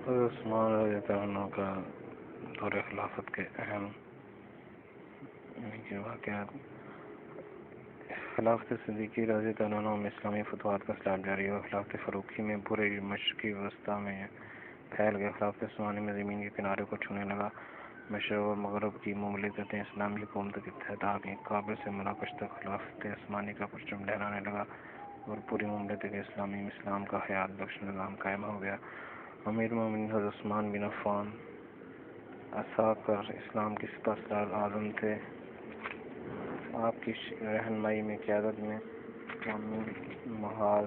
حضرت عثمان رضی اللہ عنہ کا دور خلافت کے اہم واقعات۔ خلافت صدیقی رضی اللہ عنہ میں اسلامی فتوحات کا سلسلہ جاری ہوا۔ خلافت فاروقی میں پورے مشرقی وسطیٰ میں پھیل گیا۔ خلافت عثمانی میں زمین کے کنارے کو چھونے لگا۔ مشرق و مغرب کی مملکتیں اسلامی حکومت کے تحت آ گئیں۔ کابل سے مراکش تک خلافت عثمانی کا پرچم لہرانے لگا اور پوری مملکت اسلامی میں اسلام کا حیات بخش نظام قائم ہو گیا۔ امیر المومنین حضرت عثمان بن عفان عساکر اسلام کے سپہ سالار اعظم تھے۔ آپ کی رہنمائی میں قیادت میں اسلامی محاذ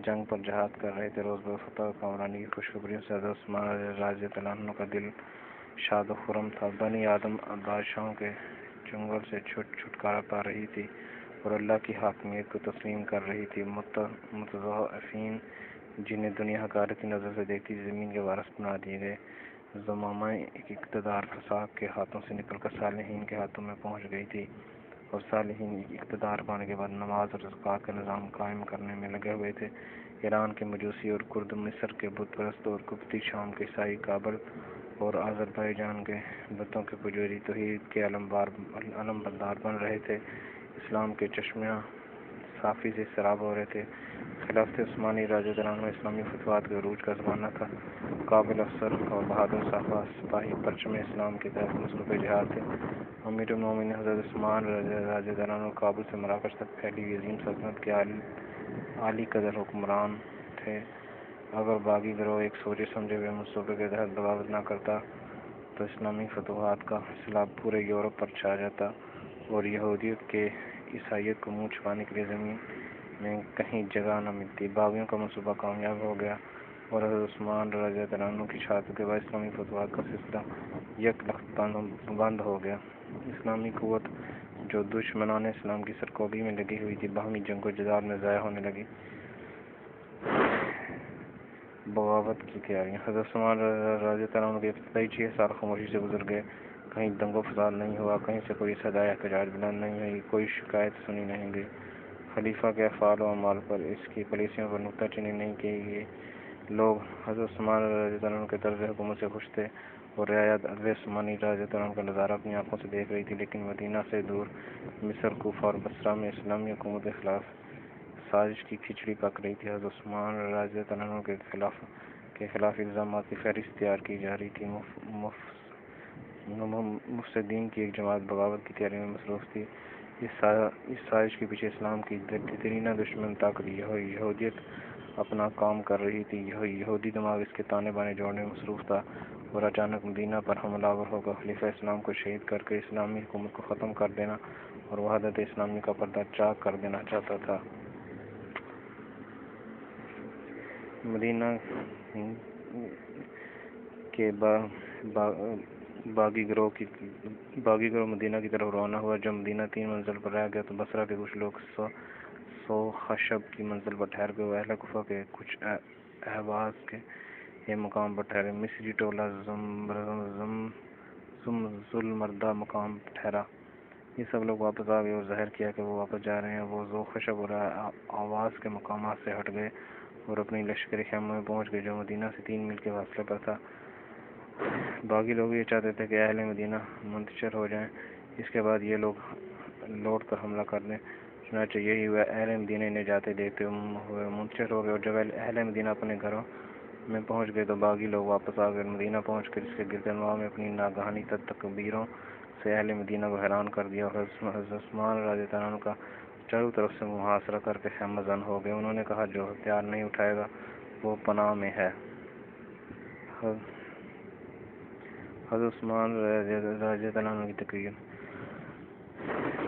جنگ پر جہاد کر رہے تھے۔ روز بروز فتح و کامرانی کی خوشخبریوں سے حضرت عثمان رضی اللہ عنہ کا دل شاد و خرم تھا۔ بنی آدم بادشاہوں کے چنگل سے چھٹکارا پا رہی تھی اور اللہ کی حاکمیت کو تسلیم کر رہی تھی۔ متضعفین جنہیں دنیا حقارت کی نظر سے دیکھتی تھی زمین کے وارث بنا دیے گئے۔ زمامہ اقتدار فساق کے ہاتھوں سے نکل کر صالحین کے ہاتھوں میں پہنچ گئی تھی اور صالحین اقتدار پانے کے بعد نماز اور زکوٰۃ کا نظام قائم کرنے میں لگے ہوئے تھے۔ ایران کے مجوسی اور کرد، مصر کے بت پرست اور قبطی، شام کے عیسائی، کابل اور آذربائیجان کے بتوں کے پجاری توحید کے علمبردار بن رہے تھے۔ اسلام کے چشمہ صافی سے سیراب ہو رہے تھے۔ خلافت عثمانی رضی اللہ عنہ اسلامی فتوحات کے عروج کا زمانہ تھا۔ قابل افسر اور بہادر سپاہی پرچم اسلام کے تحت مصروف جہاد تھے۔ امیر المومنین حضرت عثمان رضی اللہ عنہ کابل سے مراکش تک پھیلی ہوئی عظیم سلطنت کے اعلی قدر حکمران تھے۔ اگر باغی گروہ ایک سوچے سمجھے ہوئے منصوبے کے تحت بغاوت نہ کرتا تو اسلامی فتوحات کا سیلاب پورے یورپ پر چھا جاتا اور یہودیت کے عیسائیت کو منہ چھپانے کے لیے زمین میں کہیں جگہ نہ ملتی۔ باغیوں کا منصوبہ کامیاب ہو گیا اور حضرت عثمان رضی اللہ عنہ کی شہادت کے بعد اسلامی فتوحات کا سلسلہ یک لخت بند ہو گیا۔ اسلامی قوت جو دشمنان اسلام کی سرکوبی میں لگی ہوئی تھی باہمی جنگ و جدال میں ضائع ہونے لگی۔ بغاوت کی تیاریاں۔ حضرت عثمان رضی اللہ عنہ کے ابتدائی 6 سال خاموشی سے گزر گئے۔ کہیں دنگ و فساد نہیں ہوا، کہیں سے کوئی صدائے احتجاج بلند نہیں ہوئی، کوئی شکایت سنی نہیں گئی۔ خلیفہ کے افعال و اعمال پر، اس کی پالیسیوں پر نکتہ چینی نہیں کی گئی۔ لوگ حضرت عثمان رضی اللہ عنہ کے طرز حکومت سے خوش تھے اور رعایا عدل عثمانی رضی اللہ عنہ کا نظارہ اپنی آنکھوں سے دیکھ رہی تھی، لیکن مدینہ سے دور مصر، کوفہ اور بصرہ میں اسلامی حکومت کے خلاف سازش کی کھچڑی پک رہی تھی۔ حضرت عثمان رضی اللہ عنہ کے خلاف الزامات کی فہرست تیار کی جا رہی تھی۔ مفسدین کی ایک جماعت بغاوت کی تیاری میں مصروف تھی۔ اس سازش کے پیچھے اسلام کی دیرینہ دشمن طاقت یہودیت اپنا کام کر رہی تھی۔ یہودی دماغ اس کے تانے بانے جوڑنے میں مصروف تھا اور اچانک مدینہ پر حملہ آور ہو کر خلیفہ اسلام کو شہید کر کے اسلامی حکومت کو ختم کر دینا اور وحدت اسلامی کا پردہ چاک کر دینا چاہتا تھا۔ مدینہ کے باغی گروہ مدینہ کی طرف روانہ ہوا۔ جب مدینہ 3 منزل پر رہ گیا تو بصرہ کے کچھ لوگ سو خشب کی منزل پر ٹھہر گئے۔ اہل کوفہ کے کچھ اہواز کے ایک مقام پر ٹھہرے۔ مصری ٹولہ ذوالمردہ مقام ٹھہرا۔ یہ سب لوگ واپس آ گئے اور ظاہر کیا کہ وہ واپس جا رہے ہیں۔ وہ ذو خشب اور آواز کے مقامات سے ہٹ گئے اور اپنی لشکری خیموں میں پہنچ گئے جو مدینہ سے 3 میل کے فاصلے پر تھا۔ باغی لوگ یہ چاہتے تھے کہ اہل مدینہ منتشر ہو جائیں، اس کے بعد یہ لوگ لوٹ کر حملہ کر دیں۔ چنانچہ یہی ہوا، اہل مدینہ انہیں جاتے دیکھتے ہوئے منتشر ہو گئے اور جب اہل مدینہ اپنے گھروں میں پہنچ گئے تو باغی لوگ واپس آ گئے۔ مدینہ پہنچ کر اس کے گرد و نواح میں اپنی ناگہانی تکبیروں سے اہل مدینہ کو حیران کر دیا اور حضرت عثمان رضی اللہ عنہ کا چاروں طرف سے محاصرہ کر کے خیمہ زن ہو گئے۔ انہوں نے کہا جو ہتھیار نہیں اٹھائے گا وہ پناہ میں ہے۔ حضرت عثمان رضی اللہ عنہ کی تقریر۔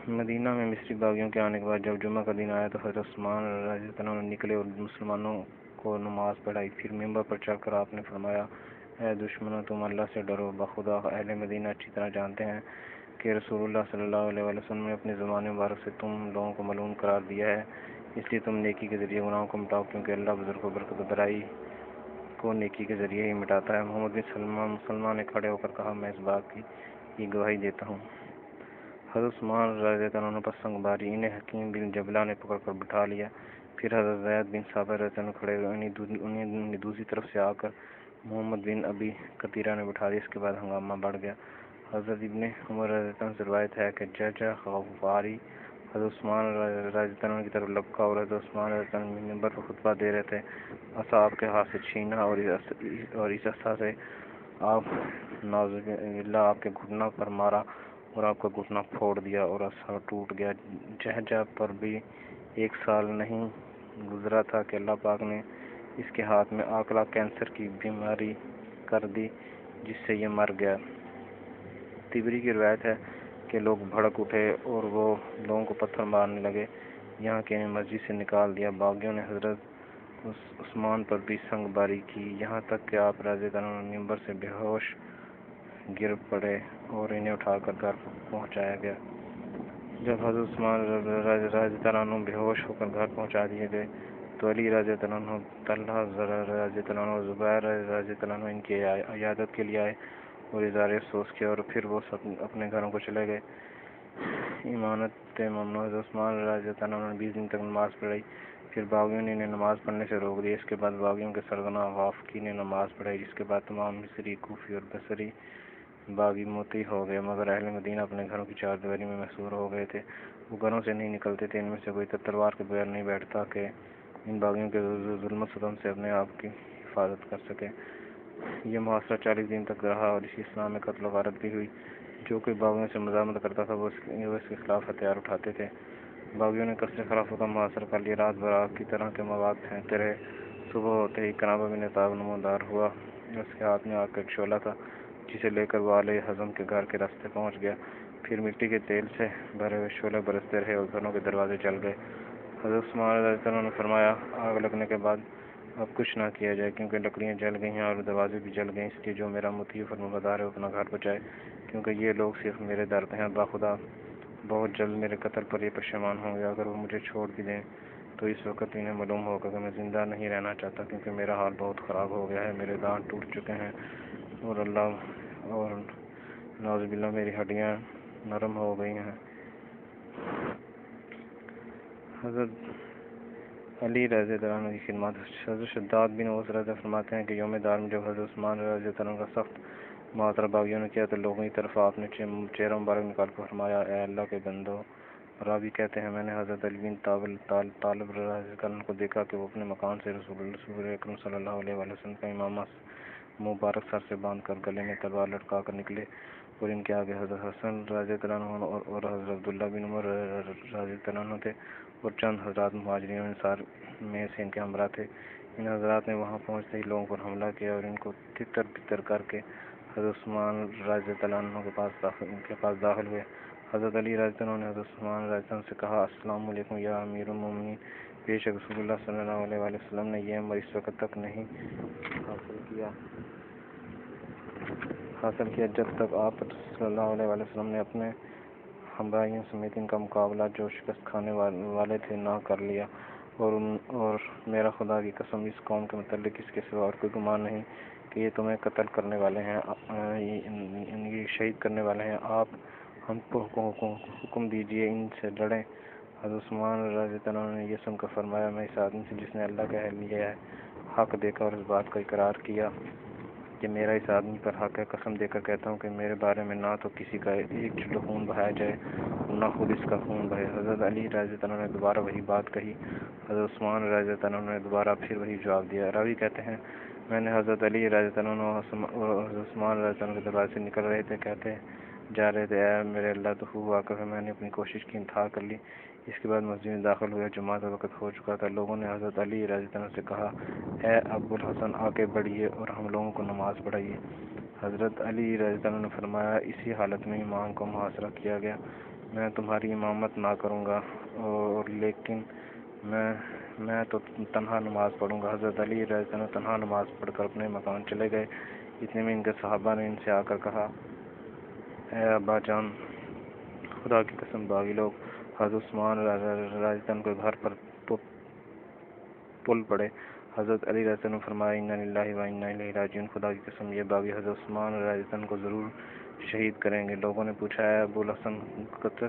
مدینہ میں مصری باغیوں کے آنے کے بعد جب جمعہ کا دن آیا تو حضرت عثمان رضی اللہ عنہ نکلے اور مسلمانوں کو نماز پڑھائی۔ پھر ممبر پر چڑھ کر آپ نے فرمایا، اے دشمنوں، تم اللہ سے ڈرو۔ بخدا اہل مدینہ اچھی طرح جانتے ہیں کہ رسول اللہ صلی اللہ علیہ وسلم نے اپنی زبان مبارک سے تم لوگوں کو ملعون قرار دیا ہے، اس لیے تم نیکی کے ذریعے گناہوں کو مٹاؤ، کیونکہ اللہ بزرگ و برکت و برائی کو نیکی کے ذریعے ہی مٹاتا ہے۔ محمد بن مسلمہ نے کھڑے ہو کر کہا، میں اس بات کی گواہی دیتا ہوں۔ حضرت عثمان رضی اللہ عنہ پر سنگ باری۔ انہیں حکیم بن جبلہ نے پکڑ کر بٹھا لیا۔ پھر حضرت زید بن ثابت رضی اللہ عنہ کھڑے ہوئے۔ انہیں دوسری طرف سے آ کر محمد بن ابی قطیرہ نے بٹھا دیا۔ اس کے بعد ہنگامہ بڑھ گیا۔ حضرت ابن عمر رضی اللہ عنہ سے روایت ہے کہ ججا غفاری حضرت عثمان رضی اللہ عنہ کی طرف لپکا اور حضرت عثمان رضی اللہ عنہ منبر پر خطبہ دے رہے تھے۔ عصا آپ کے ہاتھ سے چھینا اور اس عصا سے آپ نعوذ باللہ آپ کے گھٹنا پر مارا اور آپ کا گھٹنا پھوڑ دیا اور عصا ٹوٹ گیا۔ جہجہ پر بھی 1 سال نہیں گزرا تھا کہ اللہ پاک نے اس کے ہاتھ میں آکلہ کینسر کی بیماری کر دی جس سے یہ مر گیا۔ تبری کی روایت ہے کہ لوگ بھڑک اٹھے اور وہ لوگوں کو پتھر مارنے لگے یہاں کہ انہیں مسجد سے نکال دیا۔ باغیوں نے حضرت عثمان پر بھی سنگ باری کی یہاں تک کہ آپ رضی اللہ عنہ ممبر سے بے ہوش گر پڑے اور انہیں اٹھا کر گھر پہنچایا گیا۔ جب حضرت عثمان رضی اللہ عنہ بے ہوش ہو کر گھر پہنچا دیے گئے تو علی رضی اللہ عنہ، طلحہ رضی اللہ عنہ اور زبیر رضی اللہ عنہ ان کی عیادت کے لیے آئے اور اظہار افسوس کیا اور پھر وہ سب اپنے گھروں کو چلے گئے۔ امامت ممنوع۔ حضرت عثمان رضی اللہ عنہ نے 20 دن تک نماز پڑھائی، پھر باغیوں نے انہیں نماز پڑھنے سے روک دیا۔ اس کے بعد باغیوں کے سرغنہ غافقی نے نماز پڑھائی، جس کے بعد تمام مصری، کوفی اور بصری باغی مطیع ہو گئے، مگر اہل مدینہ اپنے گھروں کی چار دیواری میں محصور ہو گئے تھے۔ وہ گھروں سے نہیں نکلتے تھے، ان میں سے کوئی تلوار کے بغیر نہیں بیٹھتا کہ ان باغیوں کے ظلم و ستم سے اپنے آپ کی حفاظت کر سکے۔ یہ محاصرہ 40 دن تک رہا اور اسی اسلام میں قتل و غارت بھی ہوئی۔ جو کوئی باغیوں سے مزاحمت کرتا تھا وہ اس کے خلاف ہتھیار اٹھاتے تھے۔ باغیوں نے قصر خلافہ کا محاصرہ کر لیا، رات بھر آگ کی طرح کے مواد پھینکتے رہے۔ صبح ہوتے ہی قنابہ بن طاب نمودار ہوا اور اس کے ہاتھ میں آگ کا ایک شعلہ تھا جسے لے کر وہ آل حزم کے گھر کے راستے پہنچ گیا۔ پھر مٹی کے تیل سے بھرے ہوئے شعلے برستے رہے اور گھروں کے دروازے جل گئے۔ حضرت عثمان رضی اللہ عنہ نے فرمایا، آگ لگنے کے بعد اب کچھ نہ کیا جائے کیونکہ لکڑیاں جل گئی ہیں اور دروازے بھی جل گئے، اس لیے جو میرا مطیع فرمانبردار ہے وہ اپنا گھر بچائے کیونکہ یہ لوگ صرف میرے در پہ ہیں۔ باخدا بہت جلد میرے قتل پر یہ پشیمان ہوں گے۔ اگر وہ مجھے چھوڑ بھی دیں تو اس وقت انہیں معلوم ہوگا کہ میں زندہ نہیں رہنا چاہتا کیونکہ میرا حال بہت خراب ہو گیا ہے، میرے دانت ٹوٹ چکے ہیں اور نعوذ باللہ میری ہڈیاں نرم ہو گئی ہیں۔ حضرت علی رضی اللہ عنہ کی خدمات۔ حضرت شداد بن اوس رضی اللہ فرماتے ہیں کہ یوم دار میں جب حضرت عثمان رضی اللہ عنہ کا سخت محاصرہ باغیوں نے کیا تو لوگوں کی طرف آپ نے چہرہ مبارک نکال کر فرمایا، اے اللہ کے بندو۔ راوی کہتے ہیں میں نے حضرت علی بن طالب رضی اللہ عنہ کو دیکھا کہ وہ اپنے مکان سے رسول اکرم صلی اللہ علیہ وسلم کا امامہ مبارک سر سے باندھ کر گلے میں تلوار لٹکا کر نکلے اور ان کے آگے حضرت حسن رضی اللہ عنہ اور حضرت عبداللہ بن عمر رضی اللہ عنہ تھے اور چند حضرات مہاجرین انصار میں سے ان کے ہمراہ تھے۔ ان حضرات نے وہاں پہنچتے ہی لوگوں پر حملہ کیا اور ان کو تتر بتر کر کے حضرت عثمان رضی اللہ عنہ کے پاس داخل ہوئے۔ حضرت علی رضی اللہ عنہ نے حضرت عثمان رضی اللہ عنہ سے کہا، السلام علیکم یا امیر المومنین، بے شک رسول اللہ صلی اللہ علیہ وسلم نے یہ امر اس وقت تک نہیں حاصل کیا جب تک آپ صلی اللہ علیہ وسلم نے اپنے ہمراہیوں سمیت ان کا مقابلہ جو شکست کھانے والے تھے نہ کر لیا، اور میرا خدا کی قسم اس قوم کے متعلق اس کے سوا اور کوئی گمان نہیں کہ یہ تمہیں قتل کرنے والے ہیں، یہ شہید کرنے والے ہیں۔ آپ ہم کو حکم دیجئے ان سے لڑیں۔ حضرت عثمان رضی اللہ عنہ نے یہ سن کر فرمایا، میں اس آدمی سے جس نے اللہ کا لیے حق دیکھا اور اس بات کا اقرار کیا کہ میرا اس آدمی پر حق ہے، قسم دے کر کہتا ہوں کہ میرے بارے میں نہ تو کسی کا ایک چھوٹا خون بہایا جائے اور نہ خود اس کا خون بہے۔ حضرت علی رضی اللہ عنہ نے دوبارہ وہی بات کہی۔ حضرت عثمان رضی اللہ عنہ نے دوبارہ پھر وہی جواب دیا۔ راوی کہتے ہیں میں نے حضرت علی رضی اللہ عنہ اور حضرت عثمان رضی اللہ عنہ کے دروازے سے نکل رہے تھے، کہتے جا رہے تھے، اے میرے اللہ تو خوب واقف ہے، میں نے اپنی کوشش کی، انتہا کر لی۔ اس کے بعد مسجد میں داخل ہوئے، جماعت کا وقت ہو چکا تھا۔ لوگوں نے حضرت علی رضی اللہ عنہ سے کہا، اے ابو الحسن آگے بڑھیے اور ہم لوگوں کو نماز پڑھائیے۔ حضرت علی رضی اللہ عنہ نے فرمایا، اسی حالت میں امام کو محاصرہ کیا گیا، میں تمہاری امامت نہ کروں گا اور لیکن میں تو تنہا نماز پڑھوں گا۔ حضرت علی رضی اللہ عنہ تنہا نماز پڑھ کر اپنے مکان چلے گئے۔ اتنے میں ان کے صحابہ نے ان سے آ کر کہا، اے ابا جان، خدا کی قسم باغی لوگ حضرت عثمان رضی اللہ عنہ کے گھر پر ٹل پڑے۔ حضرت علی رضی اللہ عنہ نے فرمایا، انا للہ و انا الیہ راجعون، خدا کی قسم یہ باغی حضرت عثمان رضی اللہ عنہ کو ضرور شہید کریں گے۔ لوگوں نے پوچھا، اے ابو الحسن، قتل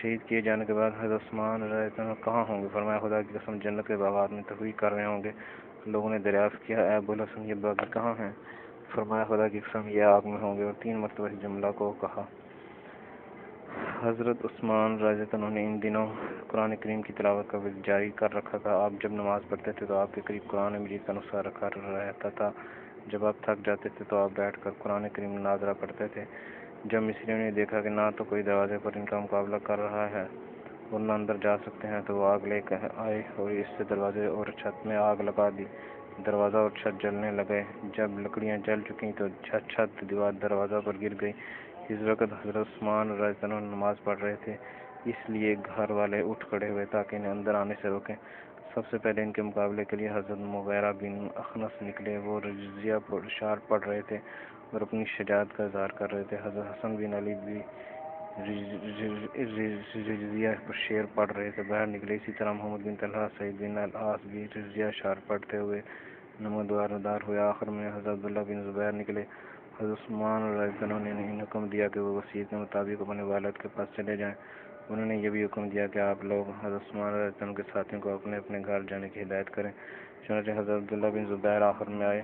شہید کیے جانے کے بعد حضرت عثمان رضی اللہ عنہ کہاں ہوں گے؟ فرمایا، خدا کی قسم جنت کے باغات میں تفریح کر رہے ہوں گے۔ لوگوں نے دریافت کیا اے ابو الحسن یہ باغی کہاں ہیں؟ فرمایا خدا کی قسم یہ آگ میں ہوں گے، اور 3 مرتبہ اس جملہ کو کہا۔ حضرت عثمان رضی اللہ عنہ نے ان دنوں قرآن کریم کی تلاوت کا وقت جاری کر رکھا تھا۔ آپ جب نماز پڑھتے تھے تو آپ کے قریب قرآن مجید کا نسخہ رکھا رہتا تھا۔ جب آپ تھک جاتے تھے تو آپ بیٹھ کر قرآن کریم ناظرہ پڑھتے تھے۔ جب مصریوں نے دیکھا کہ نہ تو کوئی دروازے پر ان کا مقابلہ کر رہا ہے اور نہ اندر جا سکتے ہیں تو وہ آگ لے کر آئے اور اس سے دروازے اور چھت میں آگ لگا دی۔ دروازہ اور چھت جلنے لگے۔ جب لکڑیاں جل چکیں تو چھت دیوار دروازہ پر گر گئی۔ اس وقت حضرت عثمان رضی اللہ عنہ نماز پڑھ رہے تھے، اس لیے گھر والے اٹھ کھڑے ہوئے تاکہ انہیں اندر آنے سے روکیں۔ سب سے پہلے ان کے مقابلے کے لیے حضرت مغیرہ بن اخنس نکلے۔ وہ رجزیہ اشعار پڑھ رہے تھے اور اپنی شجاعت کا اظہار کر رہے تھے۔ حضرت حسن بن علی بھی رجزیہ شعر پڑھ رہے تھے، باہر نکلے۔ اسی طرح محمد بن طلحہ سعید بن العاص بھی رجزیہ اشعار پڑھتے ہوئے نمودار ہوئے۔ آخر میں حضرت عبداللہ بن زبیر نکلے۔ حضرت عثمان رضی اللہ عنہ نے انہیں حکم دیا کہ وہ وصیت کے مطابق اپنے والد کے پاس چلے جائیں۔ انہوں نے یہ بھی حکم دیا کہ آپ لوگ حضرت عثمان رضی اللہ عنہ کے ساتھیوں کو اپنے اپنے گھر جانے کی ہدایت کریں۔ چنانچہ حضرت عبداللہ بن زبیر آخر میں آئے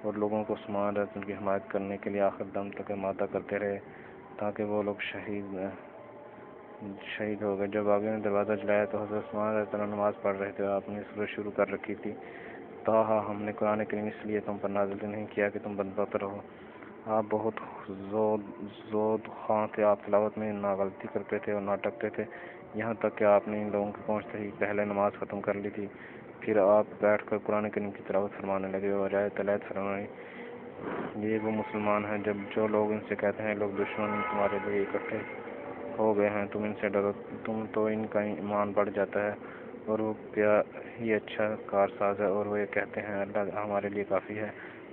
اور لوگوں کو عثمان رضی اللہ عنہ کی حمایت کرنے کے لیے آخر دم تک امادہ کرتے رہے تاکہ وہ لوگ شہید ہو گئے۔ جب باغیوں نے دروازہ جلایا تو حضرت عثمان رضی اللہ عنہ نماز پڑھ رہے تھے۔ آپ نے سورت شروع کر رکھی تھی، طٰہٰ ہم نے قرآن کریم اس لیے تم پر نازل نہیں کیا کہ تم بدبخت رہو۔ آپ بہت زود خواں تھے۔ آپ تلاوت میں نہ غلطی کرتے تھے اور نہ اٹکتے تھے، یہاں تک کہ آپ نے ان لوگوں کے پہنچتے ہی پہلے نماز ختم کر لی تھی۔ پھر آپ بیٹھ کر قرآن کریم کی تلاوت فرمانے لگے اور آیت تلاوت فرمائی، یہ وہ مسلمان ہیں جب جو لوگ ان سے کہتے ہیں لوگ دشمن تمہارے لیے اکٹھے ہو گئے ہیں، تم ان سے ڈرو، تم تو ان کا ایمان بڑھ جاتا ہے اور وہ کیا ہی اچھا کارساز ہے، اور وہ یہ کہتے ہیں اللہ ہمارے لیے کافی ہے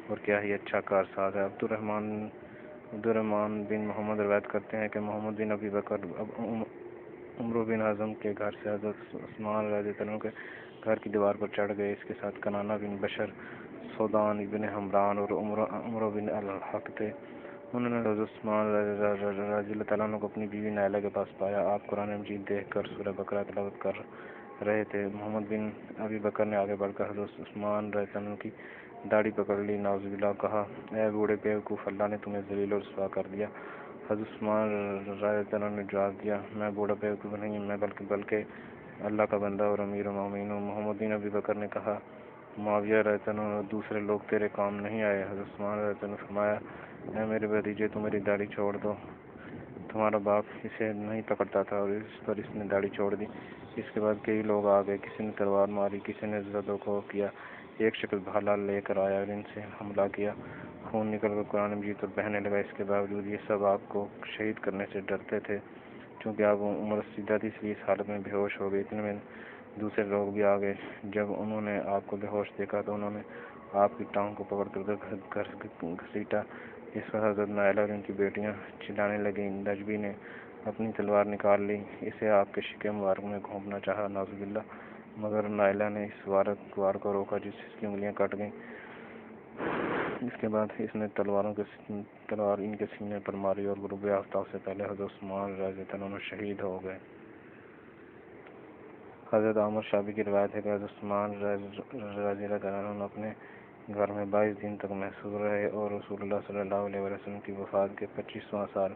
اور کیا ہی اچھا کارساز ہے۔ عبدالرحمن بن محمد روایت کرتے ہیں کہ محمد بن ابی بکر عمرو بن اعظم کے گھر سے حضرت عثمان رضی اللہ عنہ کے گھر کی دیوار پر چڑھ گئے۔ اس کے ساتھ کنانہ بن بشر، سودان بن حمران اور عمرو بن الحق تھے۔ انہوں نے حضرت عثمان رضی اللہ عنہ کو اپنی بیوی نائلہ کے پاس پایا۔ آپ قرآن مجید دیکھ کر سورہ بقرہ تلاوت کر رہے تھے۔ محمد بن ابی بکر نے آگے بڑھ کر حضرت عثمان رضی اللہ عنہ کی داڑھی پکڑ لی، نعوذ باللہ، کہا اے بوڑھے بیوقوف، اللہ نے تمہیں ذلیل و رسوا کر دیا۔ حضرت عثمان رضی اللہ عنہ نے جواب دیا، میں بوڑھا بیوقوف نہیں، میں بلکہ اللہ کا بندہ اور امیر المومنین ہوں۔ محمد بن ابی بکر نے کہا معاویہ رضی اللہ عنہ اور دوسرے لوگ تیرے کام نہیں آئے۔ حضرت عثمان رضی اللہ عنہ نے فرمایا اے میرے بھتیجے، تو میری داڑھی چھوڑ دو، تمہارا باپ اسے نہیں پکڑتا تھا، اور اس پر اس نے داڑھی چھوڑ دی۔ اس کے بعد کئی لوگ آ گئے، کسی نے تلوار ماری، کسی نے زد و کو کیا، ایک شخص بھالا لے کر آیا اور ان سے حملہ کیا، خون نکل کر قرآن مجید پر بہنے لگا۔ اس کے باوجود یہ سب آپ کو شہید کرنے سے ڈرتے تھے، چونکہ آپ عمر رسیدہ تھی، اس لیے اس حالت میں بے ہوش ہو گئے۔ اتنے میں دوسرے لوگ بھی آ گئے۔ جب انہوں نے آپ کو بے ہوش دیکھا تو انہوں نے آپ کی ٹانگ کو پکڑ کر گھسیٹا۔ اس پر حضرت نائلہ اور ان کی بیٹیاں چلانے لگیں۔ نجبی نے اپنی تلوار نکال لی، اسے آپ کے شکے مبارک میں گھونپنا چاہا، نعوذ باللہ، مگر نائلہ نے اس وار کو روکا جس سے اس کی انگلیاں کٹ گئیں۔ اس کے بعد اس نے تلوار ان کے سینے پر ماری اور غروب آفتاب سے پہلے حضرت عثمان رضی اللہ عنہ شہید ہو گئے۔ حضرت عامر شعبی کی روایت ہے کہ حضرت عثمان رضی اللہ عنہ اپنے گھر میں 22 دن تک محصور رہے اور رسول اللہ صلی اللہ علیہ وسلم کی وفات کے 25واں سال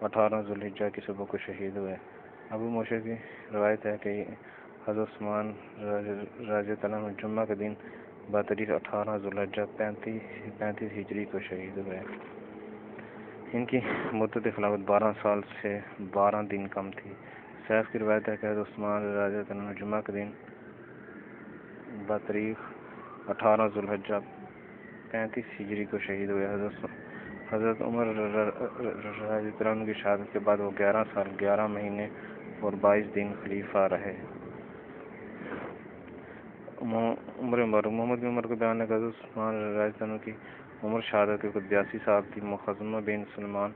18 ذوالحجہ کی صبح کو شہید ہوئے۔ ابو موشی کی روایت ہے کہ حضرت عثمان رضی اللہ عنہ جمعہ کے دن بتاریخ 18 ذوالحجہ 35 ہجری کو شہید ہوئے۔ ان کی مدت خلافت 12 سال سے 12 دن کم تھی۔ سیف کی روایت ہے کہ حضرت عثمان رضی اللہ عنہ جمعہ کے دن بتاریخ 18 ذوالحجہ 35 ہجری کو شہید ہوئے۔ حضرت عمر رضی اللہ عنہ کی شہادت کے بعد وہ 11 سال 11 مہینے اور 22 دن خلیفہ رہے۔ محمد بن عمر کا بیان ہے کہ حضرت عثمان رضی اللہ عنہ کی عمر شہادت کے وقت 82 سال تھی۔ مخزمہ بن سلمان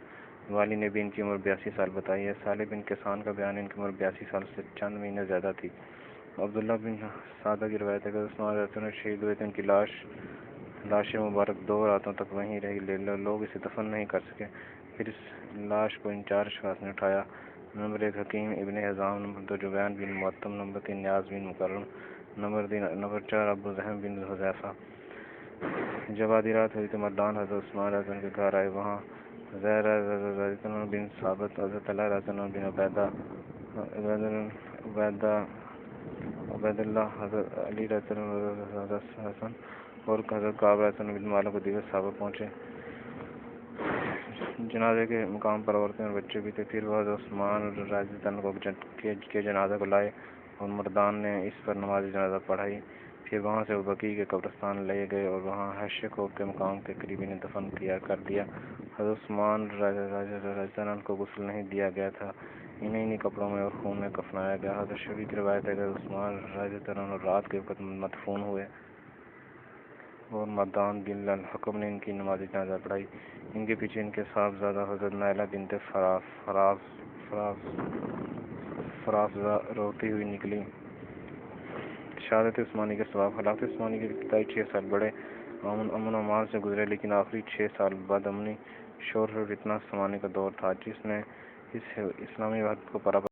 والی نے بھی ان کی عمر 82 سال بتائی ہے۔ صالح بن کیسان کا بیان ہے ان کی عمر 82 سال سے چند مہینے زیادہ تھی۔ عبداللہ بن سعدہ کی روایت ہے کہ حضرت عثمان رضی اللہ عنہ شہید ہوئے تھے، ان کی لاش مبارک 2 راتوں تک وہیں رہی، لوگ اسے دفن نہیں کر سکے۔ پھر اس لاش کو ان 4 اشخاص نے اٹھایا، نمبر 1 حکیم ابن حزام، نمبر 2 جبین بن معطم، نمبر 3 نیاز بن مکرم، نمبر 4 ابو ذہن بن حذیفہ۔ جب آدھی رات ہوئی تو مردان حضرت عثمان رضی اللہ عنہ کے گھر آئے۔ وہاں زید رضی اللہ عنہ بن ثابت، حضرت علی رضی اللہ عنہ بن عبید اللہ، حضرت علی رضی اللہ عنہ، حضرت حسن اور حضرت کعب رضی اللہ عنہ بن مالک اور دیگر صحابہ پہنچے۔ جنازے کے مقام پر عورتیں اور بچے بھی تھے۔ پھر وہ حضرت عثمان رضی اللہ عنہ کے جنازہ کو لائے اور مردان نے اس پر نماز جنازہ پڑھائی۔ پھر وہاں سے وہ بقیع کے قبرستان لے گئے اور وہاں حشر خوف کے مقام کے قریب انہیں دفن کر دیا۔ حضرت عثمان رضی اللہ عنہ کو غسل نہیں دیا گیا تھا، انہیں انہی کپڑوں میں اور خون میں کفنایا گیا۔ حضرت شعبی کی روایت ہے کہ حضرت عثمان رضی اللہ عنہ رات کے وقت مدفون ہوئے اور مردان بن الحکم نے ان کی نماز جنازہ پڑھائی۔ ان کے پیچھے ان کے صاحبزادہ حضرت نائلہ بنت فرافضہ روتی ہوئی نکلی۔ شہادت عثمانی کے ثواب۔ خلافت عثمانی کے ابتدائی 6 سال بڑے امن و امان سے گزرے، لیکن آخری 6 سال بد امنی، شور و فتنہ سمانے کا دور تھا، جس نے اس اسلامی وحدت کو پراپا